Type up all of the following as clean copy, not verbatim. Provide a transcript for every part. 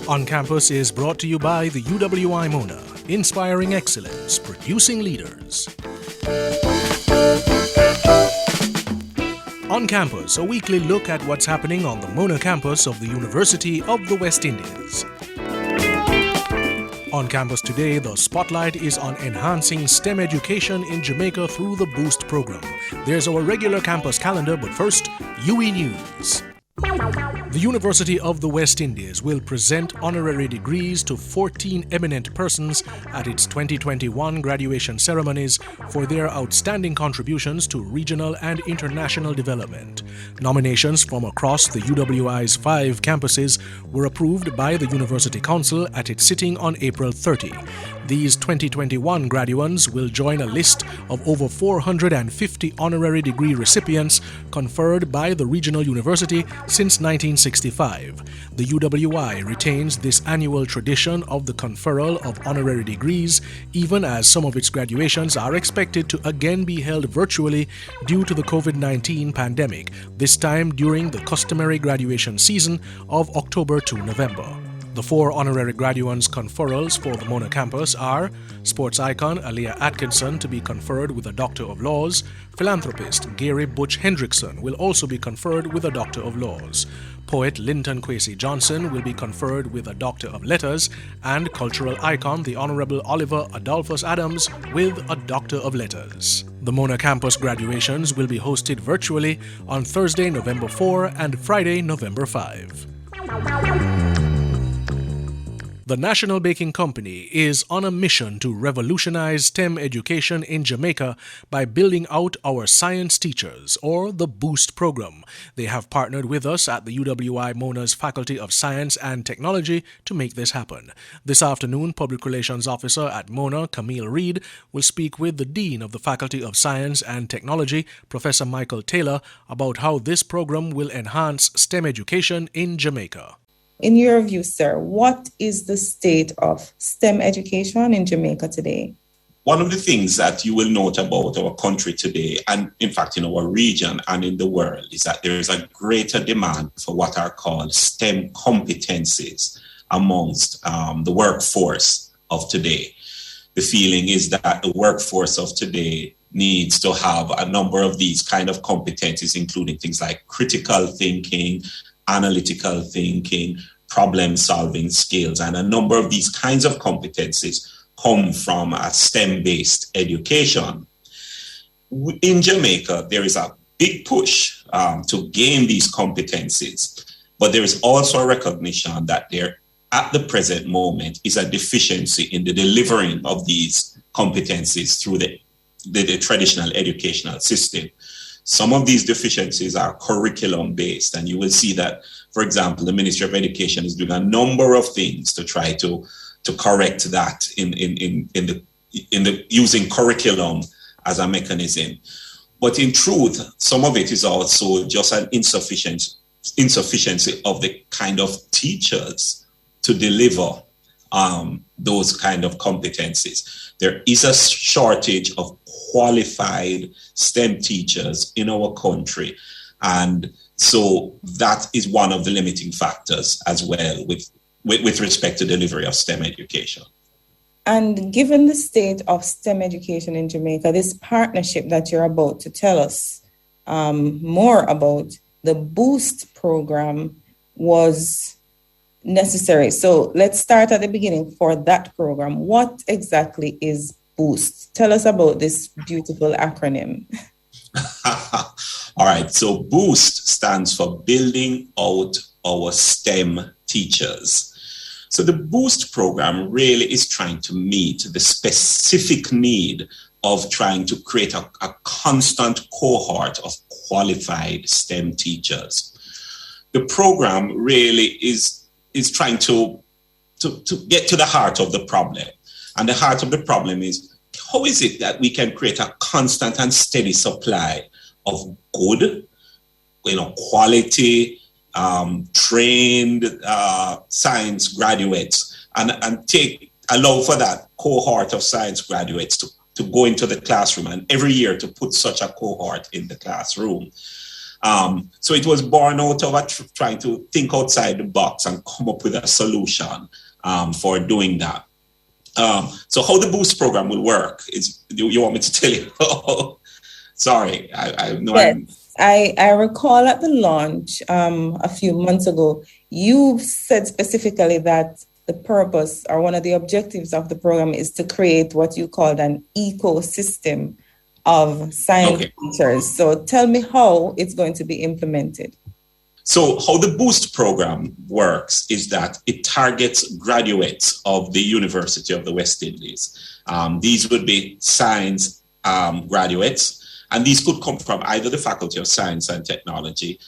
On Campus is brought to you by the UWI Mona, inspiring excellence, producing leaders. On Campus, a weekly look at what's happening on the Mona campus of the University of the West Indies. On Campus today, the spotlight is on enhancing STEM education in Jamaica through the Boost program. There's our regular campus calendar, but first, UWI News. The University of the West Indies will present honorary degrees to 14 eminent persons at its 2021 graduation ceremonies for their outstanding contributions to regional and international development. Nominations from across the UWI's 5 campuses were approved by the University Council at its sitting on April 30. These 2021 graduates will join a list of over 450 honorary degree recipients conferred by the regional university since 1965. The UWI retains this annual tradition of the conferral of honorary degrees, even as some of its graduations are expected to again be held virtually due to the COVID-19 pandemic, this time during the customary graduation season of October to November. The 4 honorary graduates conferrals for the Mona campus are sports icon Aaliyah Atkinson to be conferred with a Doctor of Laws. Philanthropist Gary Butch Hendrickson will also be conferred with a Doctor of Laws. Poet Linton Kwesi Johnson will be conferred with a Doctor of Letters, and cultural icon the Honorable Oliver Adolphus Adams with a Doctor of Letters. The Mona campus graduations will be hosted virtually on Thursday, November 4 and Friday, November 5. The National Baking Company is on a mission to revolutionize STEM education in Jamaica by building out our science teachers, or the Boost program. They have partnered with us at the UWI Mona's Faculty of Science and Technology to make this happen. This afternoon, Public Relations Officer at Mona, Camille Reed, will speak with the Dean of the Faculty of Science and Technology, Professor Michael Taylor, about how this program will enhance STEM education in Jamaica. In your view, sir, what is the state of STEM education in Jamaica today? One of the things that you will note about our country today, and in fact in our region and in the world, is that there is a greater demand for what are called STEM competencies amongst the workforce of today. The feeling is that the workforce of today needs to have a number of these kind of competencies, including things like critical thinking, analytical thinking, problem-solving skills, and a number of these kinds of competencies come from a STEM-based education. In Jamaica, there is a big push to gain these competencies, but there is also a recognition that there, at the present moment, is a deficiency in the delivering of these competencies through the traditional educational system. Some of these deficiencies are curriculum-based, and you will see that, for example, the Ministry of Education is doing a number of things to try to correct that in the using curriculum as a mechanism. But in truth, some of it is also just an insufficiency of the kind of teachers to deliver those kind of competencies. There is a shortage of qualified STEM teachers in our country. And so that is one of the limiting factors as well with respect to delivery of STEM education. And given the state of STEM education in Jamaica, this partnership that you're about to tell us more about, the Boost program, was necessary. So let's start at the beginning for that program. What exactly is Boost? Tell us about this beautiful acronym. All right. So Boost stands for Building Out Our STEM Teachers. So the Boost program really is trying to meet the specific need of trying to create a constant cohort of qualified STEM teachers. The program really is trying to get to the heart of the problem. And the heart of the problem is, how is it that we can create a constant and steady supply of good, quality, trained science graduates, and allow for that cohort of science graduates to go into the classroom, and every year to put such a cohort in the classroom. So it was born out of trying to think outside the box and come up with a solution for doing that. So how the Boost program will work is, you want me to tell you? Sorry, I know. Yes. I recall at the launch a few months ago, you said specifically that the purpose or one of the objectives of the program is to create what you called an ecosystem of science teachers. So tell me how it's going to be implemented. So how the Boost program works is that it targets graduates of the University of the West Indies. These would be science graduates, and these could come from either the Faculty of Science and Technology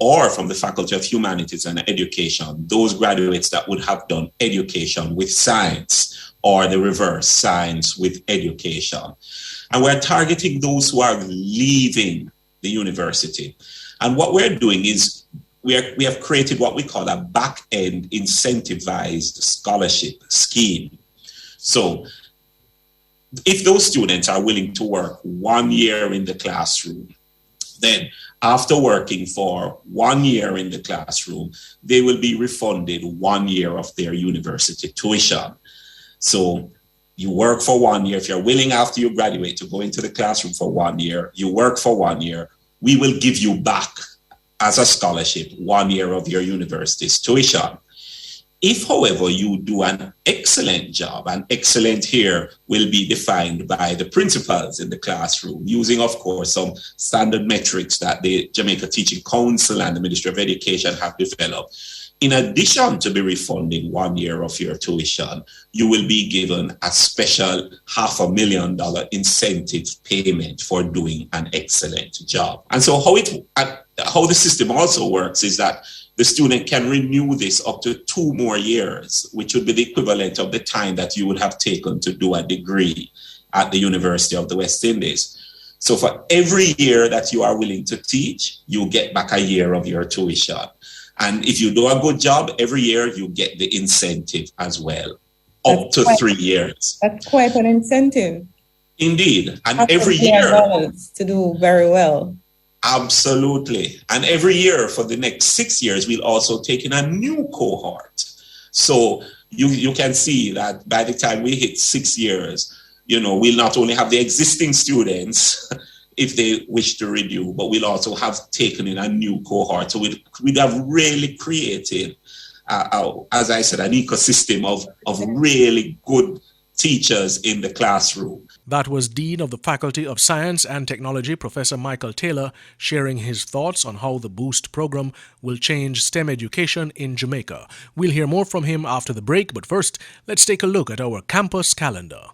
or from the Faculty of Humanities and Education, those graduates that would have done education with science or the reverse, science with education. And we're targeting those who are leaving the university. And what we're doing is we have created what we call a back-end incentivized scholarship scheme. So if those students are willing to work 1 year in the classroom, then after working for 1 year in the classroom, they will be refunded 1 year of their university tuition. So you work for 1 year. If you're willing after you graduate to go into the classroom for 1 year, you work for 1 year, we will give you back as a scholarship 1 year of your university's tuition. If, however, you do an excellent job, and excellent here will be defined by the principals in the classroom, using, of course, some standard metrics that the Jamaica Teaching Council and the Ministry of Education have developed. In addition to be refunding 1 year of your tuition, you will be given a special $500,000 incentive payment for doing an excellent job. And so how the system also works is that the student can renew this up to 2 more years, which would be the equivalent of the time that you would have taken to do a degree at the University of the West Indies. So for every year that you are willing to teach, you get back a year of your tuition. And if you do a good job, every year you get the incentive as well, up to 3 years. That's quite an incentive. Indeed. And every year to do very well. Absolutely. And every year for the next 6 years, we'll also take in a new cohort. So you can see that by the time we hit 6 years, we'll not only have the existing students if they wish to renew, but we'll also have taken in a new cohort. So we'd have really created, as I said, an ecosystem of really good teachers in the classroom. That was Dean of the Faculty of Science and Technology, Professor Michael Taylor, sharing his thoughts on how the Boost program will change STEM education in Jamaica. We'll hear more from him after the break, but first, let's take a look at our campus calendar.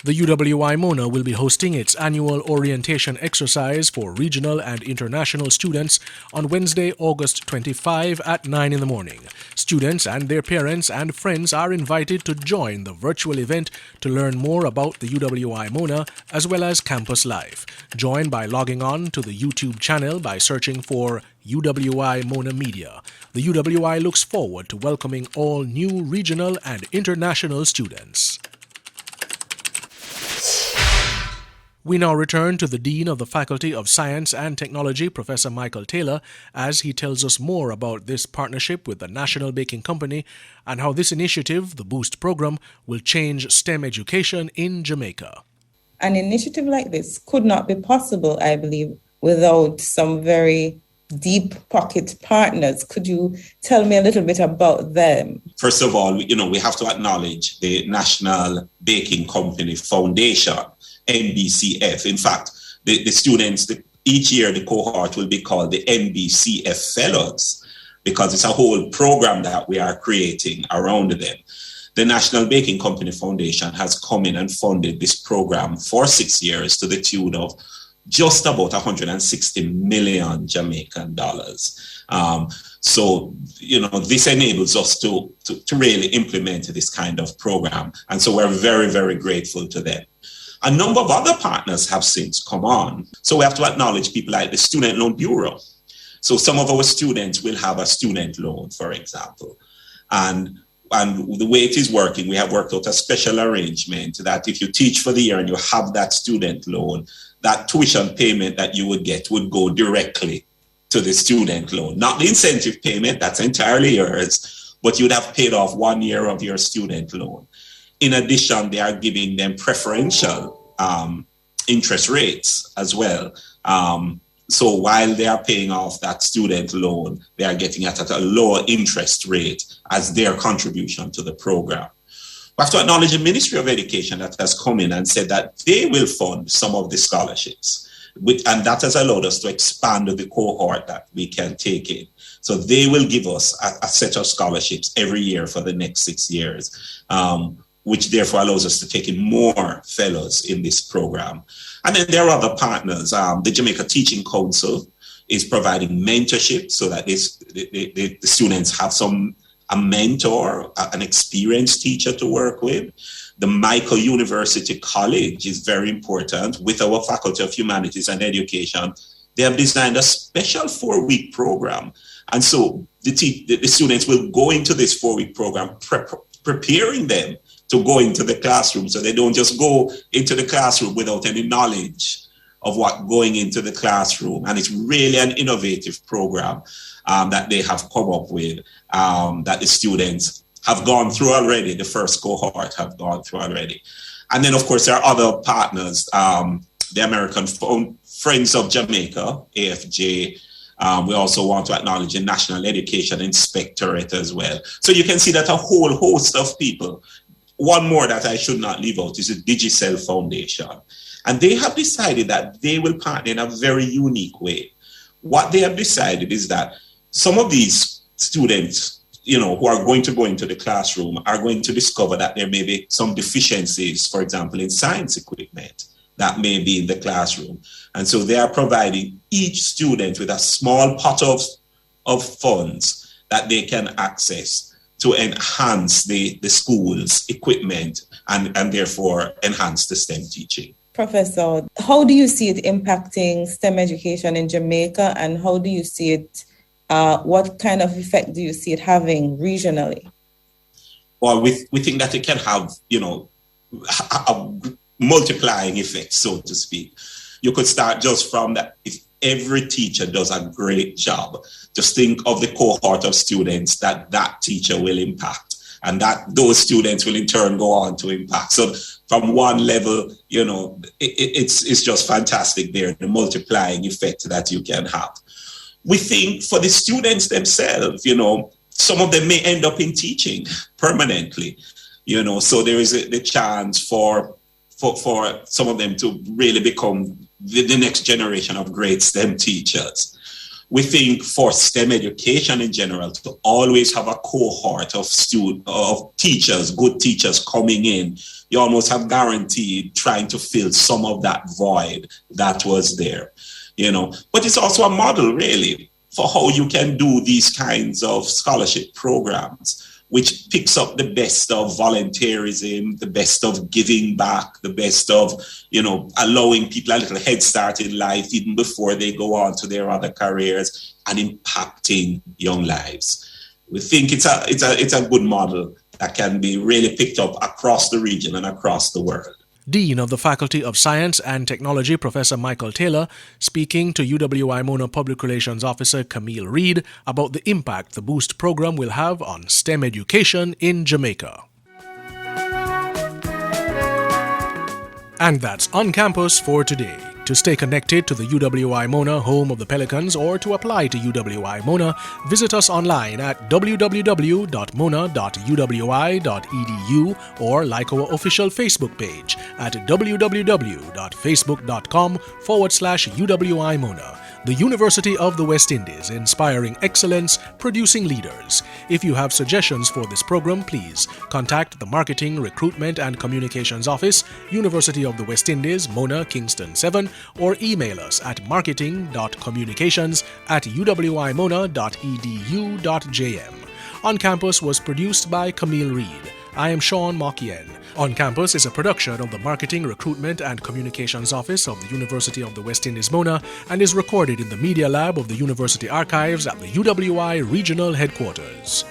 The UWI Mona will be hosting its annual orientation exercise for regional and international students on Wednesday, August 25 at 9 in the morning. Students and their parents and friends are invited to join the virtual event to learn more about the UWI Mona as well as campus life. Join by logging on to the YouTube channel by searching for UWI Mona Media. The UWI looks forward to welcoming all new regional and international students. We now return to the Dean of the Faculty of Science and Technology, Professor Michael Taylor, as he tells us more about this partnership with the National Baking Company and how this initiative, the Boost program, will change STEM education in Jamaica. An initiative like this could not be possible, I believe, without some very deep pocket partners. Could you tell me a little bit about them? First of all, we have to acknowledge the National Baking Company Foundation, NBCF. In fact, the students, each year the cohort will be called the NBCF Fellows because it's a whole program that we are creating around them. The National Baking Company Foundation has come in and funded this program for 6 years to the tune of just about 160 million Jamaican dollars. So, this enables us to really implement this kind of program. And so we're very, very grateful to them. A number of other partners have since come on. So we have to acknowledge people like the Student Loan Bureau. So some of our students will have a student loan, for example. And And the way it is working, we have worked out a special arrangement that if you teach for the year and you have that student loan, that tuition payment that you would get would go directly to the student loan. Not the incentive payment, that's entirely yours, but you'd have paid off 1 year of your student loan. In addition, they are giving them preferential interest rates as well. So while they are paying off that student loan, they are getting it at a lower interest rate as their contribution to the program. We have to acknowledge the Ministry of Education that has come in and said that they will fund some of the scholarships. And that has allowed us to expand the cohort that we can take in. So they will give us a set of scholarships every year for the next 6 years, which therefore allows us to take in more fellows in this program. And then there are other partners. The Jamaica Teaching Council is providing mentorship so that the students have a mentor, an experienced teacher to work with. The Michael University College is very important. With our Faculty of Humanities and Education, they have designed a special 4-week program. And so the students will go into this 4-week program, preparing them to go into the classroom, so they don't just go into the classroom without any knowledge of what going into the classroom. And it's really an innovative program that they have come up with, that the students have gone through already. The first cohort have gone through already. And then, of course, there are other partners, the American Friends of Jamaica, AFJ. We also want to acknowledge the National Education Inspectorate as well. So you can see that a whole host of people. One more that I should not leave out is the Digicel Foundation. And they have decided that they will partner in a very unique way. What they have decided is that some of these students, who are going to go into the classroom are going to discover that there may be some deficiencies, for example, in science equipment that may be in the classroom. And so they are providing each student with a small pot of funds that they can access to enhance the school's equipment and therefore enhance the STEM teaching. Professor, how do you see it impacting STEM education in Jamaica, and how do you see it, what kind of effect do you see it having regionally? Well, we think that it can have, a multiplying effect, so to speak. You could start just from that. If every teacher does a great job, just think of the cohort of students that teacher will impact, and that those students will in turn go on to impact. So from one level, it's just fantastic there, the multiplying effect that you can have. We think for the students themselves, some of them may end up in teaching permanently, so there is the chance for some of them to really become the next generation of great STEM teachers. We think for STEM education in general, to always have a cohort of teachers, good teachers coming in, you almost have guaranteed trying to fill some of that void that was there, But it's also a model, really, for how you can do these kinds of scholarship programs, which picks up the best of volunteerism, the best of giving back, the best of, allowing people a little head start in life even before they go on to their other careers, and impacting young lives. We think it's a good model that can be really picked up across the region and across the world. Dean of the Faculty of Science and Technology, Professor Michael Taylor, speaking to UWI Mona Public Relations Officer Camille Reed about the impact the Boost program will have on STEM education in Jamaica. And that's On Campus for today. To stay connected to the UWI Mona, home of the Pelicans, or to apply to UWI Mona, visit us online at www.mona.uwi.edu or like our official Facebook page at www.facebook.com/UWI Mona. The University of the West Indies, inspiring excellence, producing leaders. If you have suggestions for this program, please contact the Marketing, Recruitment and Communications Office, University of the West Indies, Mona, Kingston 7, or email us at marketing.communications@uwimona.edu.jm. On Campus was produced by Camille Reed. I am Sean Mokien. On Campus is a production of the Marketing, Recruitment and Communications Office of the University of the West Indies, Mona, and is recorded in the Media Lab of the University Archives at the UWI Regional Headquarters.